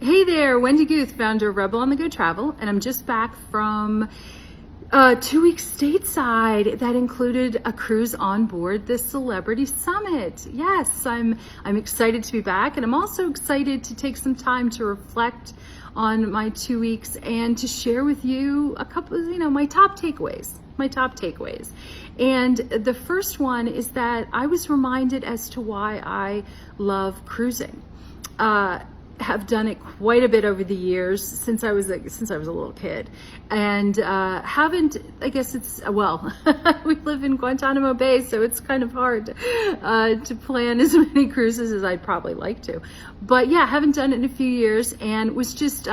Hey there, Wendy Guth, founder of Rebel on the Go Travel, and I'm just back from 2 weeks stateside that included a cruise on board the Celebrity Summit. Yes, I'm excited to be back, and I'm also excited to take some time to reflect on my 2 weeks and to share with you a couple of, my top takeaways. And the first one is that I was reminded as to why I love cruising. Have done it quite a bit over the years since I was a little kid, and haven't. I guess it's we live in Guantanamo Bay, so it's kind of hard to plan as many cruises as I'd probably like to. But yeah, haven't done it in a few years, and was just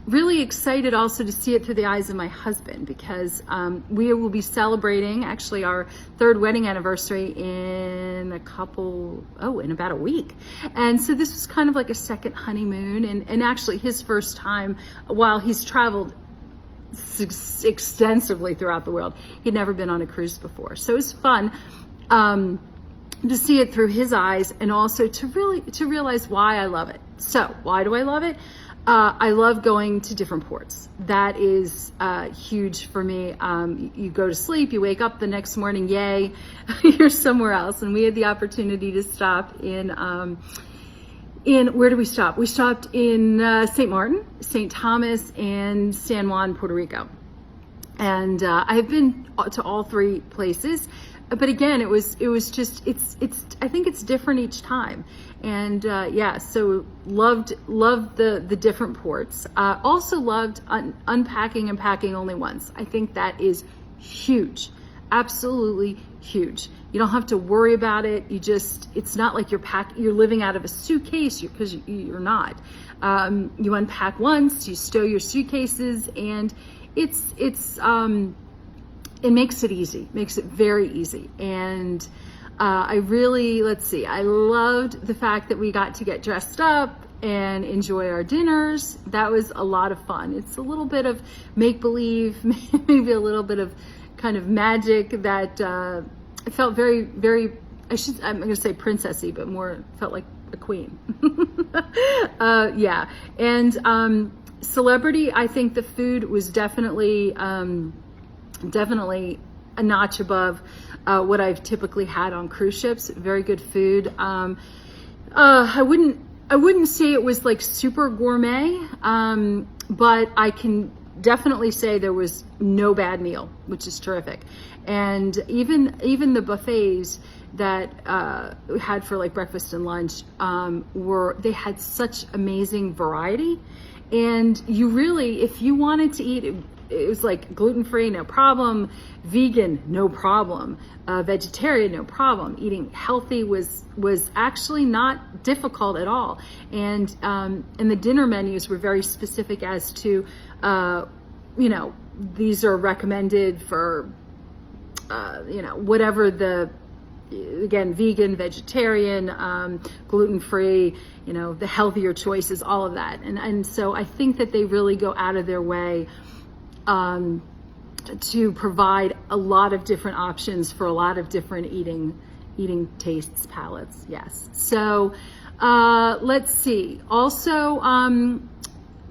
really excited also to see it through the eyes of my husband, because we will be celebrating actually our 3rd wedding anniversary in about a week. And so this was kind of like a second honeymoon, and actually his first time while he's traveled extensively throughout the world. He'd never been on a cruise before. So it was fun to see it through his eyes, and also to realize why I love it. So why do I love it? I love going to different ports. That is huge for me. You go to sleep, you wake up the next morning, yay, you're somewhere else. And we had the opportunity to stop in where did we stop? We stopped in St. Martin, St. Thomas, and San Juan, Puerto Rico. And I've been to all 3 places. But again, it was just, I think it's different each time. And so loved the different ports. Also loved unpacking and packing only once. I think that is huge, absolutely huge. You don't have to worry about it. It's not like you're living out of a suitcase, because you're not. You unpack once, you stow your suitcases, and it makes it easy, makes it very easy. And I loved the fact that we got to get dressed up and enjoy our dinners. That was a lot of fun. It's a little bit of make-believe, maybe a little bit of kind of magic that it felt very, very, I'm going to say princessy, but more felt like a queen. And Celebrity, I think the food was definitely a notch above what I've typically had on cruise ships. Very good food. I wouldn't say it was like super gourmet, but I can definitely say there was no bad meal, which is terrific. And even the buffets that we had for like breakfast and lunch they had such amazing variety. And you really, if you wanted to eat it was like gluten-free, no problem. Vegan, no problem. Vegetarian, no problem. Eating healthy was actually not difficult at all. And the dinner menus were very specific as to, these are recommended for, whatever again, vegan, vegetarian, gluten-free, the healthier choices, all of that. And so I think that they really go out of their way to provide a lot of different options for a lot of different eating tastes, palates. Yes. So let's see. Also,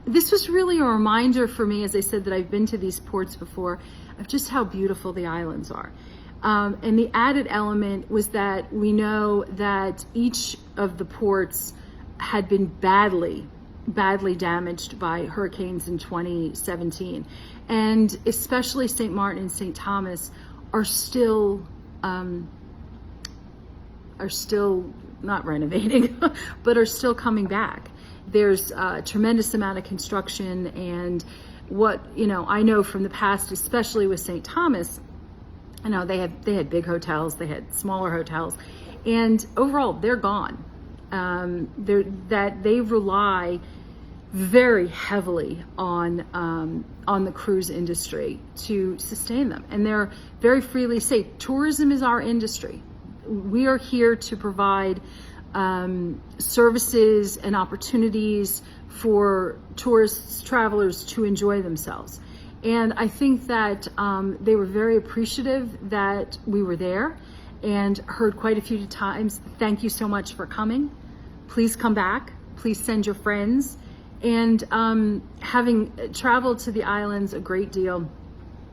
this was really a reminder for me, as I said, that I've been to these ports before, of just how beautiful the islands are. And the added element was that we know that each of the ports had been badly damaged by hurricanes in 2017, and especially St. Martin and St. Thomas are still not renovating, but are still coming back. There's a tremendous amount of construction, and what I know from the past, especially with St. Thomas, they had big hotels, they had smaller hotels, and overall they're gone. They rely very heavily on the cruise industry to sustain them, and they're very freely say tourism is our industry. We are here to provide services and opportunities for tourists, travelers to enjoy themselves. And I think that they were very appreciative that we were there, and heard quite a few times, thank you so much for coming. Please come back. Please send your friends. And having traveled to the islands a great deal,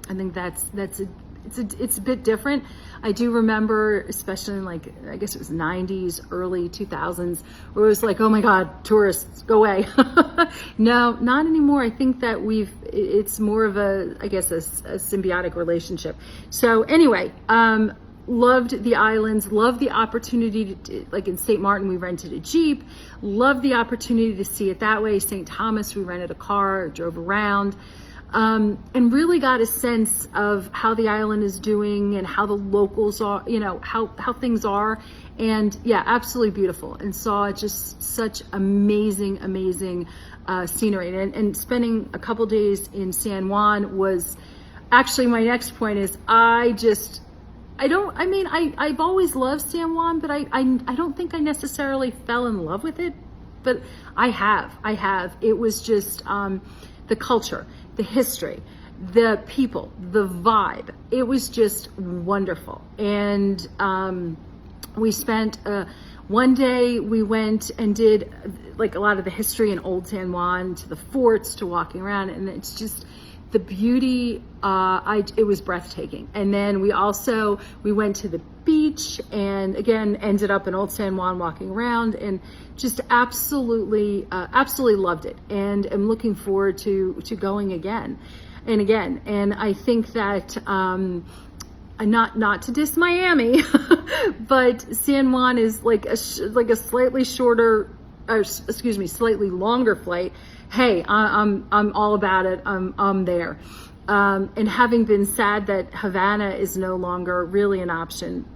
I think it's a bit different. I do remember, especially in like, I guess it was 90s, early 2000s, where it was like, oh my God, tourists, go away. No, not anymore. I think that it's more of a, I guess, a symbiotic relationship. So anyway, loved the islands, loved the opportunity to, like in St. Martin, we rented a Jeep, loved the opportunity to see it that way. St. Thomas, we rented a car, drove around. And really got a sense of how the island is doing and how the locals are, how things are. And yeah, absolutely beautiful, and saw just such amazing scenery. And spending a couple days in San Juan was actually my next point. Is I've always loved San Juan, but I don't think I necessarily fell in love with it, but I have. It was just, the culture, the history, the people, the vibe. It was just wonderful. And we spent one day, we went and did like a lot of the history in Old San Juan, to the forts, to walking around, and it's just the beauty. It was breathtaking. And then we went to the beach, and again ended up in Old San Juan walking around, and just absolutely loved it, and am looking forward to going again and again. And I think that not to diss Miami, but San Juan is like a slightly shorter, or slightly longer flight. Hey, I'm all about it. I'm there. And having been sad that Havana is no longer really an option,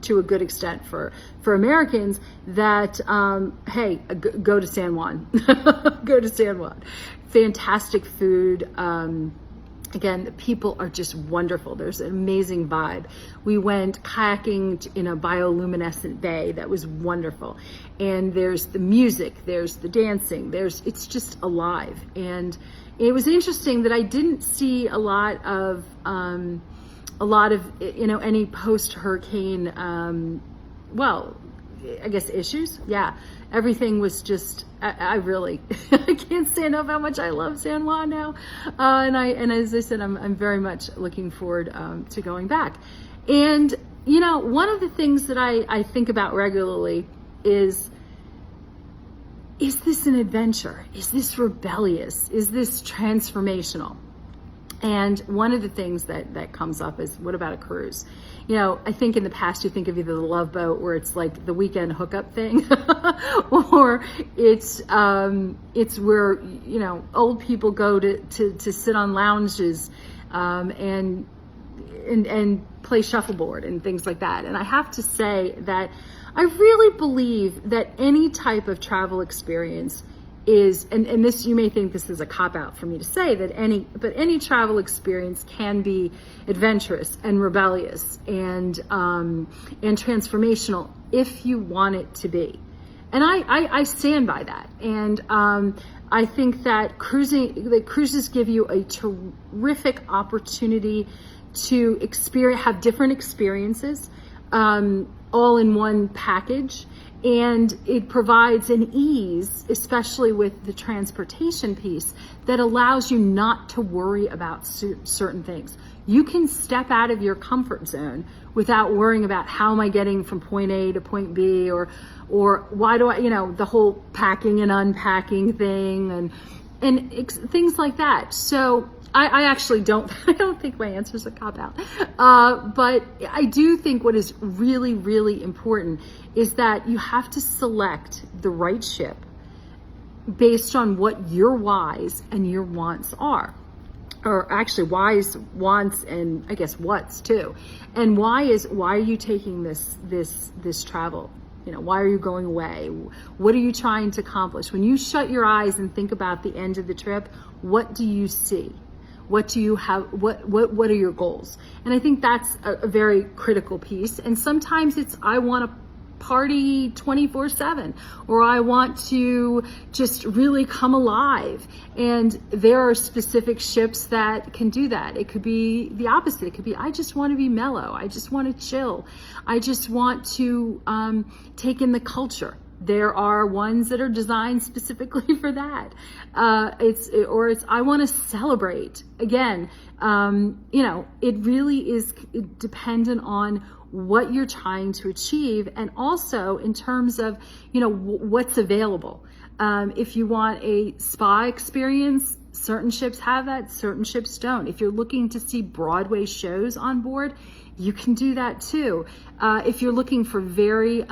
to a good extent for Americans, that hey, go to San Juan. Go to San Juan. Fantastic food. Again, the people are just wonderful. There's an amazing vibe. We went kayaking in a bioluminescent bay that was wonderful. And there's the music, there's the dancing, it's just alive. And it was interesting that I didn't see a lot of any post-hurricane, I guess issues. Yeah, everything was just, I really, I can't say enough how much I love San Juan now. And as I said, I'm very much looking forward to going back. And, one of the things that I think about regularly is this an adventure? Is this rebellious? Is this transformational? And one of the things that comes up is, what about a cruise? I think in the past you think of either the Love Boat, where it's like the weekend hookup thing, or it's where old people go to sit on lounges and play shuffleboard and things like that. And I have to say that I really believe that any type of travel experience is, and this, you may think this is a cop-out for me to say, that any travel experience can be adventurous and rebellious and transformational if you want it to be. And I stand by that. And I think that cruises give you a terrific opportunity to have different experiences, all in one package. And it provides an ease, especially with the transportation piece, that allows you not to worry about certain things. You can step out of your comfort zone without worrying about, how am I getting from point A to point B, or why do I, the whole packing and unpacking thing and things like that. So I actually don't think my answer is a cop-out. But I do think what is really, really important is that you have to select the right ship based on what your whys and your wants are. Or actually whys, wants, and I guess what's too. And why are you taking this travel? Why are you going away? What are you trying to accomplish? When you shut your eyes and think about the end of the trip, what do you see? What do you have? What are your goals? And I think that's a very critical piece. And sometimes it's, I want to party 24/7, or I want to just really come alive. And there are specific ships that can do that. It could be the opposite. It could be, I just want to be mellow. I just want to chill. I just want to take in the culture, There are ones that are designed specifically for that. It's I want to celebrate. Again, it really is dependent on what you're trying to achieve, and also in terms of, what's available. If you want a spa experience, certain ships have that, certain ships don't. If you're looking to see Broadway shows on board, you can do that too. If you're looking for very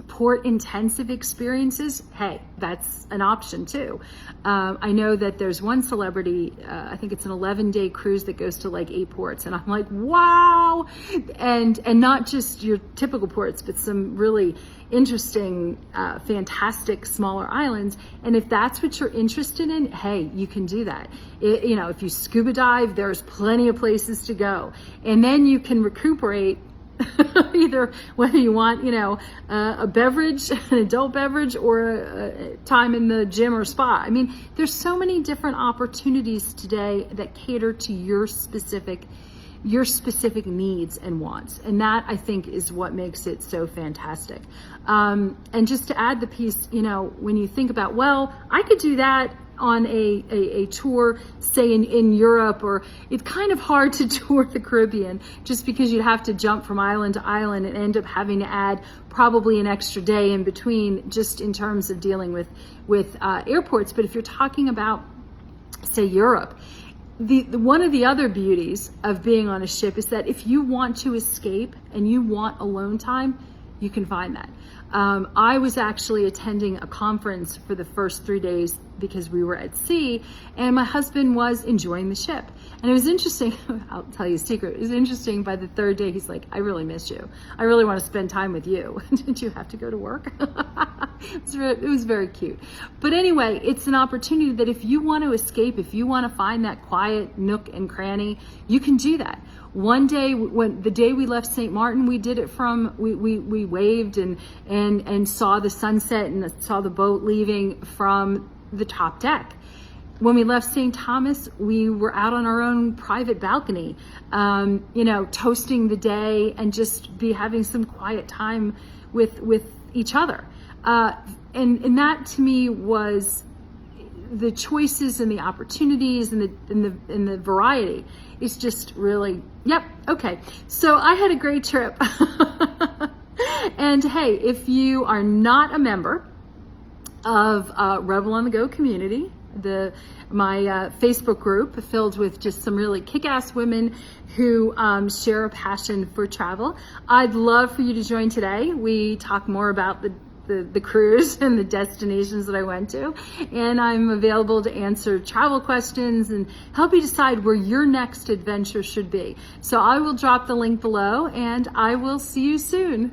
port intensive experiences, hey, that's an option too. I know that there's one celebrity, I think it's an 11-day cruise that goes to like 8 ports, and I'm like, wow. And not just your typical ports, but some really interesting, fantastic smaller islands. And if that's what you're interested in, hey, you can do that. If you scuba dive, there's plenty of places to go, and then you can recuperate either whether you want, a beverage, an adult beverage, or a time in the gym or spa. I mean, there's so many different opportunities today that cater to your specific needs and wants. And that, I think, is what makes it so fantastic. And just to add the piece, when you think about, well, I could do that on a tour, say in Europe, or it's kind of hard to tour the Caribbean just because you'd have to jump from island to island and end up having to add probably an extra day in between, just in terms of dealing with airports. But if you're talking about, say, Europe, one of the other beauties of being on a ship is that if you want to escape and you want alone time, you can find that. I was actually attending a conference for the first 3 days because we were at sea, and my husband was enjoying the ship. And it was interesting, I'll tell you a secret, it was interesting, by the 3rd day, he's like, I really miss you. I really want to spend time with you. Did you have to go to work? It was very cute. But anyway, it's an opportunity that if you want to escape, if you want to find that quiet nook and cranny, you can do that. One day, the day we left St. Martin, we did it from, we waved and saw the sunset and saw the boat leaving from the top deck. When we left St. Thomas, we were out on our own private balcony, toasting the day and just having some quiet time with each other. And that to me was the choices and the opportunities and the variety. It's just really, yep, okay. So I had a great trip. And hey, if you are not a member of Rebel on the Go community, my Facebook group filled with just some really kick-ass women who share a passion for travel, I'd love for you to join today. We talk more about the cruise and the destinations that I went to, and I'm available to answer travel questions and help you decide where your next adventure should be. So I will drop the link below, and I will see you soon.